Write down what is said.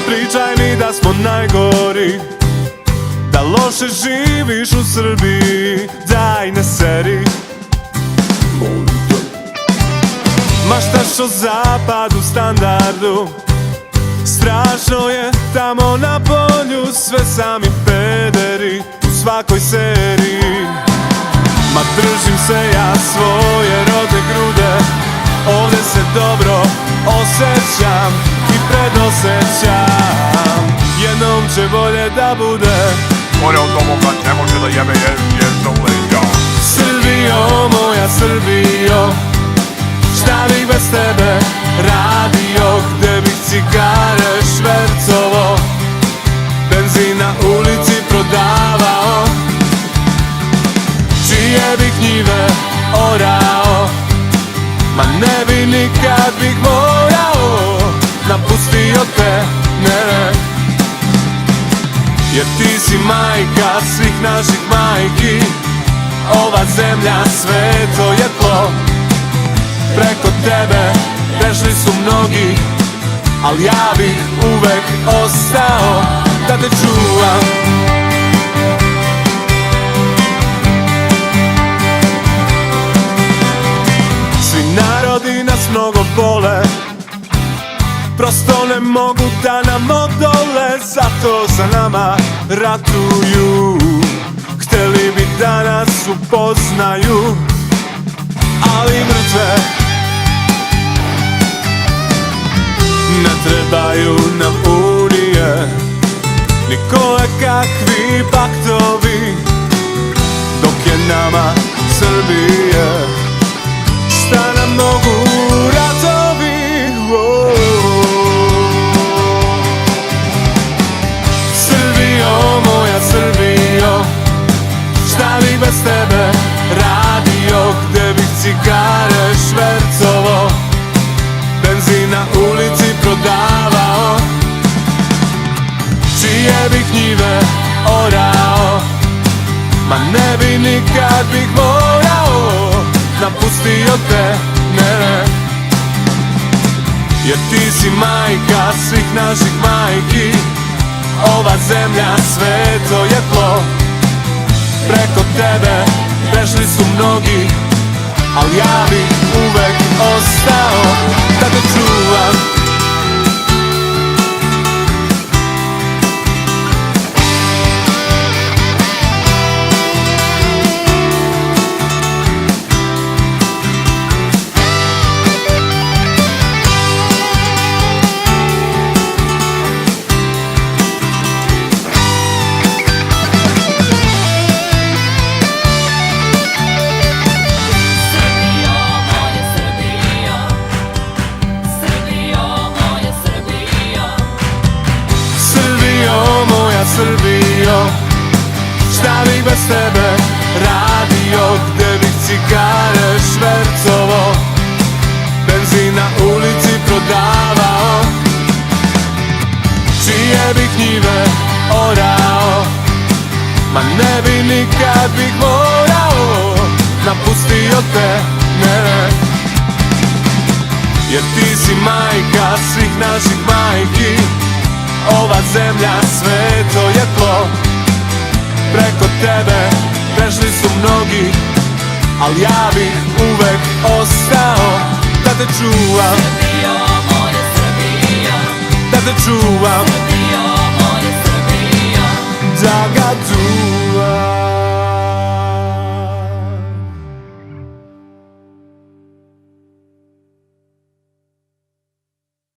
pričaj mi da smo najgori, da loše živiš u Srbiji. Daj ne seri, maštaš o zapadu standardu, strašno je tamo na polju, sve sami pederi u svakoj seriji. Ma držim se ja svoje rodne grude, ovdje se dobro osjećam i predosjećam. Jednom će bolje da bude, One od ovoga ne može da jebe jer za uleđa. Srbijo, moja Srbijo, šta bih bez tebe radio, gde bih cigare švercovo, benzin na ulici prodavao, čije bih njive orao. Ma ne bi nikad bih morao, napustio te, ne, jer ti si majka svih naših majki. Ova zemlja, sveto je tlo, preko tebe prešli su mnogi, al ja bih uvek ostao da te čuvam. Svi narodi nas mnogo vole, prosto ne mogu da nam odole, zato za nama ratuju. Hteli bi da nas upoznaju, ali mrtve. Ne trebaju nam unije, ni kakvi paktovi, dok je nama Srbije, šta nam mogu ratovi. Srbijo, moja Srbijo, šta bih bez tebe radio, gde bih cigare švercovo, benzin na ulici prodavao, čije bih njive orao. Ma ne bi nikad bih morao, napustio te, ne, jer ti si majka svih naših majki. Ova zemlja, sveto je tlo, preko tebe prešli su mnogi, al ja bih uvek ostao da te čuvam. Srbijo, šta bih bez tebe radio, gde bih cigare švercovo, benzin na ulici prodavao, čije bih njive orao. Ma ne bi nikad bih morao, napustio te, ne, jer ti si majka svih naših majki. Ova zemlja, sveto je tlo, preko tebe prešli su mnogi, al ja bih uvek ostao da te čuvam. Srbijo, moja Srbijo, Da te čuvam, Srbijo, moja Srbijo, da ga